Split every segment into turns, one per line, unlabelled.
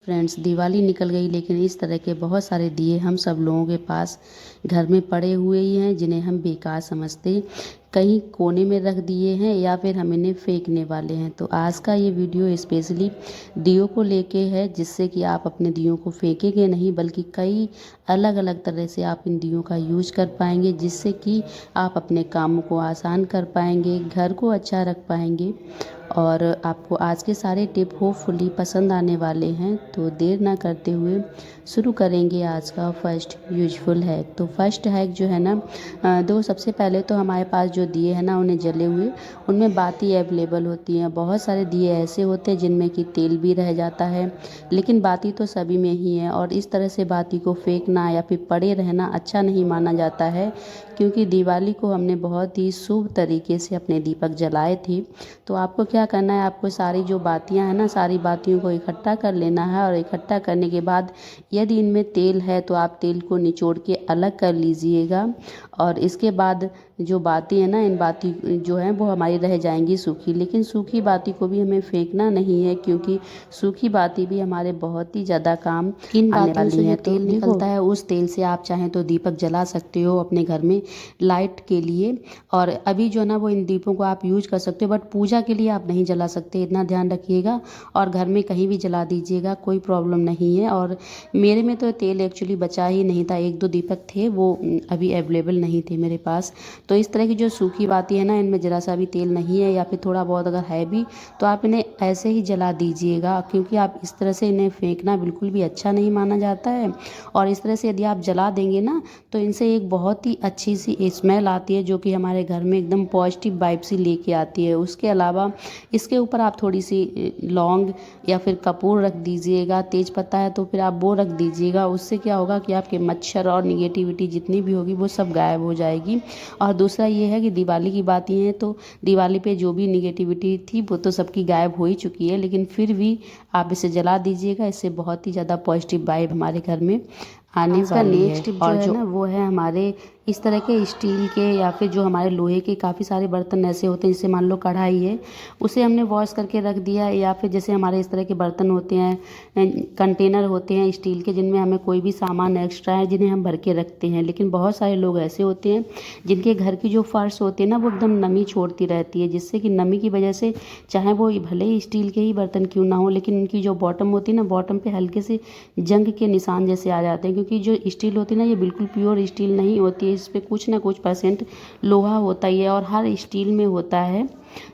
Friends, Diwali निकल गई लेकिन इस तरह के बहुत सारे दिए हम सब लोगों के पास घर में पड़े हुए ही हैं, जिन्हें हम बेकार समझते कहीं कोने में रख दिए हैं या फिर हम इन्हें फेंकने वाले हैं। तो आज का ये वीडियो स्पेशली दियों को लेके है, जिससे कि आप अपने दियों को फेंकेंगे नहीं बल्कि कई अलग अलग तरह से आप इन दियों का यूज कर पाएंगे, जिससे कि आप अपने कामों को आसान कर पाएंगे, घर को अच्छा रख पाएंगे। और आपको आज के सारे टिप होपफुली पसंद आने वाले हैं। तो देर ना करते हुए शुरू करेंगे आज का फर्स्ट यूजफुल हैक। तो फर्स्ट हैक जो है ना, सबसे पहले तो हमारे पास जो दिए हैं ना, उन्हें जले हुए उनमें बाती अवेलेबल होती हैं। बहुत सारे दिए ऐसे होते हैं जिनमें कि तेल भी रह जाता है, लेकिन बाती तो सभी में ही है। और इस तरह से बाती को फेंकना या फिर पड़े रहना अच्छा नहीं माना जाता है, क्योंकि दिवाली को हमने बहुत ही शुभ तरीके से अपने दीपक जलाए थे। तो आपको क्या करना है, आपको सारी जो बातियां हैं ना, सारी बातियों को इकट्ठा कर लेना है। और इकट्ठा करने के बाद यदि इनमें तेल है तो आप तेल को निचोड़ के अलग कर लीजिएगा। और इसके बाद जो बाती है ना, इन बाती जो है वो हमारी रह जाएंगी सूखी, लेकिन सूखी बाती को भी हमें फेंकना नहीं है, क्योंकि सूखी बाती भी हमारे बहुत ही ज़्यादा काम इन बातियों से जो तेल निकलता है, उस तेल से आप चाहें तो दीपक जला सकते हो अपने घर में लाइट के लिए। और अभी जो है ना, वो इन दीपों को आप यूज कर सकते हो, बट पूजा के लिए आप नहीं जला सकते, इतना ध्यान रखिएगा। और घर में कहीं भी जला दीजिएगा, कोई प्रॉब्लम नहीं है। और मेरे में तो तेल एक्चुअली बचा ही नहीं था, एक दो दीपक थे वो अभी अवेलेबल नहीं थे मेरे पास। तो इस तरह की जो सूखी बाती है ना, इनमें ज़रा सा भी तेल नहीं है, या फिर थोड़ा बहुत अगर है भी तो आप इन्हें ऐसे ही जला दीजिएगा, क्योंकि आप इस तरह से इन्हें फेंकना बिल्कुल भी अच्छा नहीं माना जाता है। और इस तरह से यदि आप जला देंगे ना, तो इनसे एक बहुत ही अच्छी सी स्मेल आती है, जो कि हमारे घर में एकदम पॉजिटिव वाइब सी लेके आती है। उसके अलावा इसके ऊपर आप थोड़ी सी लौंग या फिर कपूर रख दीजिएगा, तेज पत्ता है तो फिर आप वो रख दीजिएगा। उससे क्या होगा कि आपके मच्छर और निगेटिविटी जितनी भी होगी वो सब गायब हो जाएगी। और दूसरा ये है कि दिवाली की बात ये है, तो दिवाली पे जो भी निगेटिविटी थी वो तो सबकी गायब हो ही चुकी है, लेकिन फिर भी आप इसे जला दीजिएगा। इससे बहुत ही ज़्यादा पॉजिटिव वाइब हमारे घर में आने वाली है। नेक्स्ट टिप जो है ना, वो है हमारे इस तरह के स्टील के या फिर जो हमारे लोहे के काफ़ी सारे बर्तन ऐसे होते हैं, जैसे मान लो कढ़ाई है, उसे हमने वॉश करके रख दिया, या फिर जैसे हमारे इस तरह के बर्तन होते हैं, कंटेनर होते हैं स्टील के, जिनमें हमें कोई भी सामान एक्स्ट्रा है जिन्हें हम भर के रखते हैं। लेकिन बहुत सारे लोग ऐसे होते हैं जिनके घर की जो फर्श होती है ना, वो एकदम नमी छोड़ती रहती है, जिससे कि नमी की वजह से चाहे वो भले ही स्टील के ही बर्तन क्यों ना हो, लेकिन उनकी जो बॉटम होती है ना, बॉटम पे हल्के से जंग के निशान जैसे आ जाते हैं। क्योंकि जो स्टील होती है ना, ये बिल्कुल प्योर स्टील नहीं होती है, इस पर कुछ ना कुछ % लोहा होता ही है, और हर स्टील में होता है।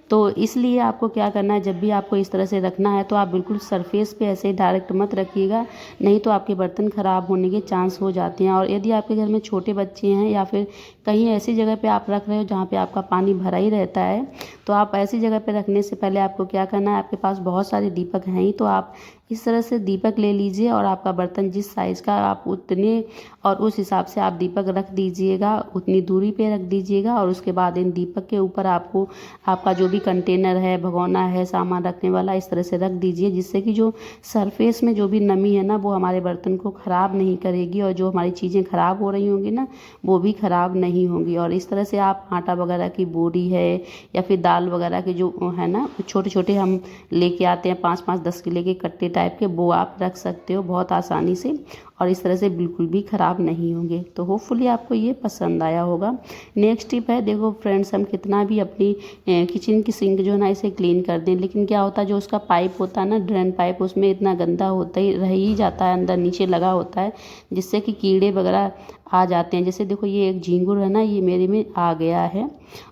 तो इसलिए आपको क्या करना है, जब भी आपको इस तरह से रखना है तो आप बिल्कुल सरफेस पे ऐसे डायरेक्ट मत रखिएगा, नहीं तो आपके बर्तन ख़राब होने के चांस हो जाते हैं। और यदि आपके घर में छोटे बच्चे हैं या फिर कहीं ऐसी जगह पे आप रख रहे हो जहाँ पे आपका पानी भरा ही रहता है, तो आप ऐसी जगह पे रखने से पहले आपको क्या करना है, आपके पास बहुत सारे दीपक हैं ही, तो आप इस तरह से दीपक ले लीजिए, और आपका बर्तन जिस साइज़ का आप उतने और उस हिसाब से आप दीपक रख दीजिएगा, उतनी दूरी पे रख दीजिएगा। और उसके बाद इन दीपक के ऊपर आपको आपका जो भी कंटेनर है, भगोना है, सामान रखने वाला, इस तरह से रख दीजिए, जिससे कि जो सरफेस में जो भी नमी है ना, वो हमारे बर्तन को ख़राब नहीं करेगी, और जो हमारी चीज़ें ख़राब हो रही होंगी ना, वो भी ख़राब नहीं होंगी। और इस तरह से आप आटा वगैरह की बोरी है या फिर दाल वगैरह के जो है ना, छोटे छोटे हम लेके आते हैं 5-5-10 किलो के कट्टे टाइप के, वो आप रख सकते हो बहुत आसानी से, और इस तरह से बिल्कुल भी ख़राब नहीं होंगे। तो होपफुली आपको ये पसंद आया होगा। नेक्स्ट टिप है, देखो फ्रेंड्स, हम कितना भी अपनी किचन की सिंक जो है ना, इसे क्लीन कर दें, लेकिन क्या होता है, जो उसका पाइप होता है ना, ड्रेन पाइप, उसमें इतना गंदा होता ही रह ही जाता है, अंदर नीचे लगा होता है, जिससे कि कीड़े वगैरह आ जाते हैं। जैसे देखो ये एक झींगुर है ना, ये मेरे में आ गया है,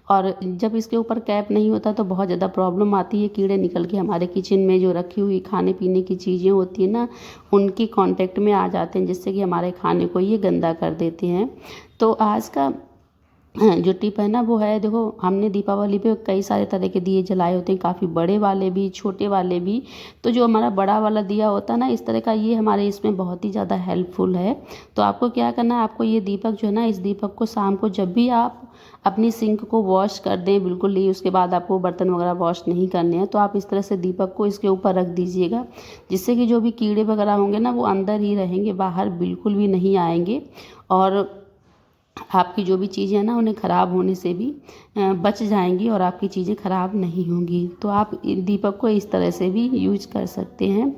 और जब इसके ऊपर कैप नहीं होता तो बहुत ज़्यादा प्रॉब्लम आती है। कीड़े निकल के हमारे किचन में जो रखी हुई खाने पीने की चीज़ें होती है ना, उनकी कांटेक्ट में आ जाते हैं, जिससे कि हमारे खाने को ये गंदा कर देते हैं। तो आज का जो टिप है ना, वो है, देखो हमने दीपावली पे कई सारे तरह के दिए जलाए होते हैं, काफ़ी बड़े वाले भी, छोटे वाले भी। तो जो हमारा बड़ा वाला दिया होता है ना इस तरह का, ये हमारे इसमें बहुत ही ज़्यादा हेल्पफुल है। तो आपको क्या करना है, आपको ये दीपक जो है ना, इस दीपक को शाम को जब भी आप अपनी सिंक को वॉश कर दें, बिल्कुल ही उसके बाद आपको बर्तन वगैरह वॉश नहीं करने हैं, तो आप इस तरह से दीपक को इसके ऊपर रख दीजिएगा, जिससे कि जो भी कीड़े वगैरह होंगे ना, वो अंदर ही रहेंगे, बाहर बिल्कुल भी नहीं आएंगे। और आपकी जो भी चीज़ें हैं ना, उन्हें ख़राब होने से भी बच जाएंगी, और आपकी चीज़ें ख़राब नहीं होंगी। तो आप दीपक को इस तरह से भी यूज कर सकते हैं।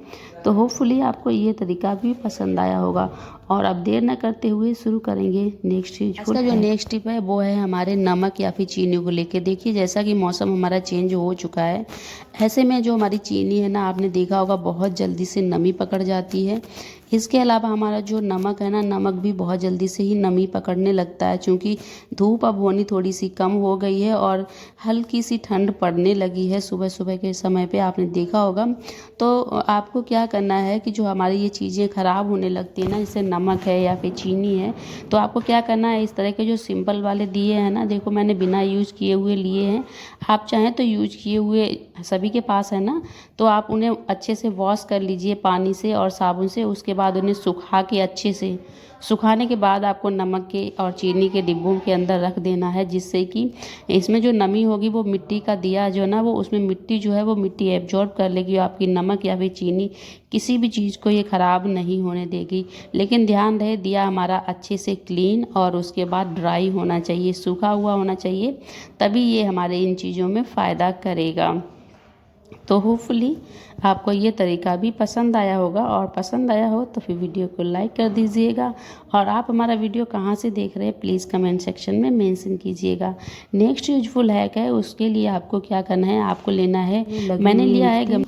तो होपफुली आपको ये तरीका भी पसंद आया होगा। और अब देर न करते हुए शुरू करेंगे नेक्स्ट यूजफुल। इसका जो नेक्स्ट टिप है वो है हमारे नमक या फिर चीनी को लेके। देखिए जैसा कि मौसम हमारा चेंज हो चुका है, ऐसे में जो हमारी चीनी है ना, आपने देखा होगा बहुत जल्दी से नमी पकड़ जाती है। इसके अलावा हमारा जो नमक है ना, नमक भी बहुत जल्दी से ही नमी पकड़ने लगता है, क्योंकि धूप अब होनी थोड़ी सी कम हो गई है और हल्की सी ठंड पड़ने लगी है सुबह सुबह के समय पे, आपने देखा होगा। तो आपको क्या करना है कि जो हमारी ये चीज़ें ख़राब होने लगती है ना, जैसे नमक है या फिर चीनी है, तो आपको क्या करना है, इस तरह के जो सिंपल वाले दिए हैं ना, देखो मैंने बिना यूज़ किए हुए लिए हैं। आप चाहें तो यूज किए हुए सभी के पास है ना, तो आप उन्हें अच्छे से वॉश कर लीजिए पानी से और साबुन से। उसके बाद उन्हें सुखा के अच्छे से, सुखाने के बाद आपको नमक के और चीनी के डिब्बों के अंदर रख देना है, जिससे कि इसमें जो नमी होगी वो मिट्टी का दिया जो है ना, वो उसमें मिट्टी जो है वो मिट्टी एब्जॉर्ब कर लेगी, आपकी नमक या फिर चीनी किसी भी चीज़ को ये ख़राब नहीं होने देगी। लेकिन ध्यान रहे दिया हमारा अच्छे से क्लीन और उसके बाद ड्राई होना चाहिए, सूखा हुआ होना चाहिए, तभी ये हमारे इन चीज़ों में फ़ायदा करेगा। तो होपफुली आपको ये तरीका भी पसंद आया होगा, और पसंद आया हो तो फिर वीडियो को लाइक कर दीजिएगा। और आप हमारा वीडियो कहाँ से देख रहे हैं प्लीज़ कमेंट सेक्शन में मेंशन कीजिएगा। नेक्स्ट यूजफुल हैक है, उसके लिए आपको क्या करना है, आपको लेना है, मैंने लिया है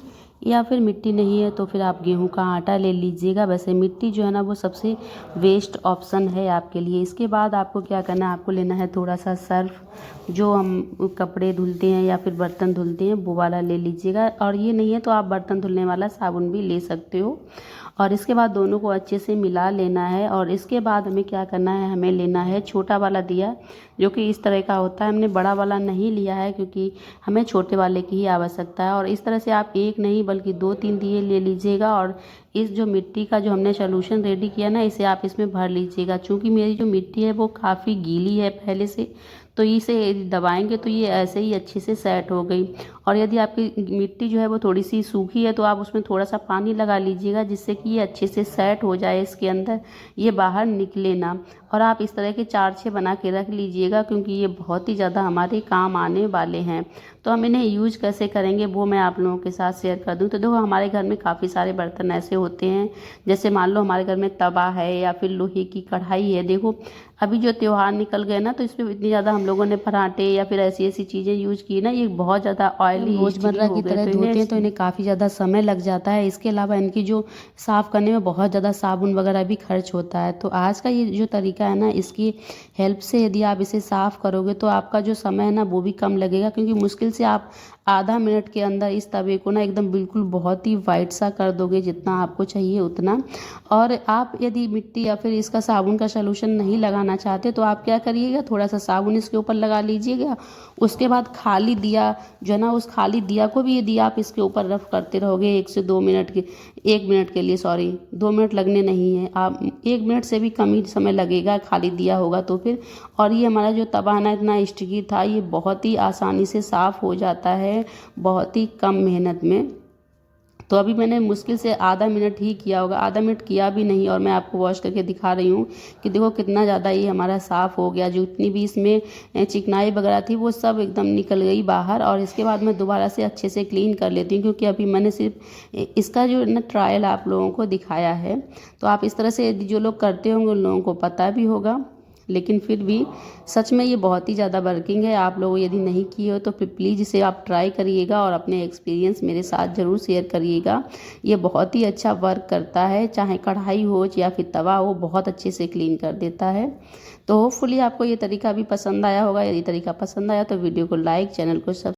या फिर मिट्टी नहीं है तो फिर आप गेहूं का आटा ले लीजिएगा। वैसे मिट्टी जो है ना वो सबसे वेस्ट ऑप्शन है आपके लिए। इसके बाद आपको क्या करना है, आपको लेना है थोड़ा सा सर्फ, जो हम कपड़े धुलते हैं या फिर बर्तन धुलते हैं वो वाला ले लीजिएगा। और ये नहीं है तो आप बर्तन धुलने वाला साबुन भी ले सकते हो। और इसके बाद दोनों को अच्छे से मिला लेना है। और इसके बाद हमें क्या करना है, हमें लेना है छोटा वाला दिया, जो कि इस तरह का होता है। हमने बड़ा वाला नहीं लिया है क्योंकि हमें छोटे वाले की ही आवश्यकता है। और इस तरह से आप एक नहीं बल्कि 2-3 दिए ले लीजिएगा। और इस जो मिट्टी का जो हमने सॉल्यूशन रेडी किया ना, इसे आप इसमें भर लीजिएगा। चूँकि मेरी जो मिट्टी है वो काफ़ी गीली है पहले से, तो इसे दबाएंगे तो ये ऐसे ही अच्छे से सेट हो गई। और यदि आपकी मिट्टी जो है वो थोड़ी सी सूखी है तो आप उसमें थोड़ा सा पानी लगा लीजिएगा, जिससे कि ये अच्छे से सेट हो जाए इसके अंदर, ये बाहर निकले ना। और आप इस तरह के 4-6 बना के रख लीजिएगा, क्योंकि ये बहुत ही ज़्यादा हमारे काम आने वाले हैं। तो हम इन्हें यूज कैसे करेंगे वो मैं आप लोगों के साथ शेयर कर दूं। तो देखो हमारे घर में काफ़ी सारे बर्तन ऐसे होते हैं, जैसे मान लो हमारे घर में तवा है या फिर लोहे की कढ़ाई है। देखो अभी जो त्यौहार निकल गए ना, तो इसमें इतनी ज़्यादा हम लोगों ने पराठे या फिर ऐसी ऐसी चीज़ें यूज की ना, ये बहुत ज़्यादा ऑयली रोजमर्रा की तरह धोते हैं तो इन्हें काफ़ी ज़्यादा समय लग जाता है। इसके अलावा इनकी जो साफ़ करने में बहुत ज़्यादा साबुन वगैरह भी खर्च होता है। तो आज का ये जो तरीका है ना, इसकी हेल्प से यदि आप इसे साफ़ करोगे तो आपका जो समय है ना वो भी कम लगेगा, क्योंकि मुश्किल से आप आधा मिनट के अंदर इस तवे को ना एकदम बिल्कुल बहुत ही वाइट सा कर दोगे, जितना आपको चाहिए उतना। और आप यदि मिट्टी या फिर इसका साबुन का सॉल्यूशन नहीं लगाना चाहते तो आप क्या करिएगा, थोड़ा सा साबुन इसके ऊपर लगा लीजिएगा। उसके बाद खाली दिया जो है ना, उस खाली दिया को भी यदि आप इसके ऊपर रफ करते रहोगे 1 से 2 मिनट के, 1 मिनट के लिए, सॉरी 2 मिनट लगने नहीं है, आप 1 मिनट से भी कम ही समय लगेगा खाली दिया होगा तो फिर। और ये हमारा जो तवा ना इतना स्टिकी था, ये बहुत ही आसानी से साफ़ हो जाता है बहुत ही कम मेहनत में। तो अभी मैंने मुश्किल से आधा मिनट ही किया होगा, आधा मिनट किया भी नहीं, और मैं आपको वॉश करके दिखा रही हूँ कि देखो कितना ज़्यादा ये हमारा साफ़ हो गया। जो इतनी भी इसमें चिकनाई वगैरह थी वो सब एकदम निकल गई बाहर। और इसके बाद मैं दोबारा से अच्छे से क्लीन कर लेती हूँ, क्योंकि अभी मैंने सिर्फ इसका जो ना ट्रायल आप लोगों को दिखाया है। तो आप इस तरह से यदि जो लोग करते होंगे उन लोगों को पता भी होगा, लेकिन फिर भी सच में ये बहुत ही ज़्यादा वर्किंग है। आप लोग यदि नहीं किए हो तो फिर प्लीज़ इसे आप ट्राई करिएगा और अपने एक्सपीरियंस मेरे साथ ज़रूर शेयर करिएगा। ये बहुत ही अच्छा वर्क करता है, चाहे कढ़ाई हो या फिर तवा हो, बहुत अच्छे से क्लीन कर देता है। तो होपफुली आपको ये तरीका भी पसंद आया होगा। यदि तरीका पसंद आया तो वीडियो को लाइक, चैनल को सब्सक्राइब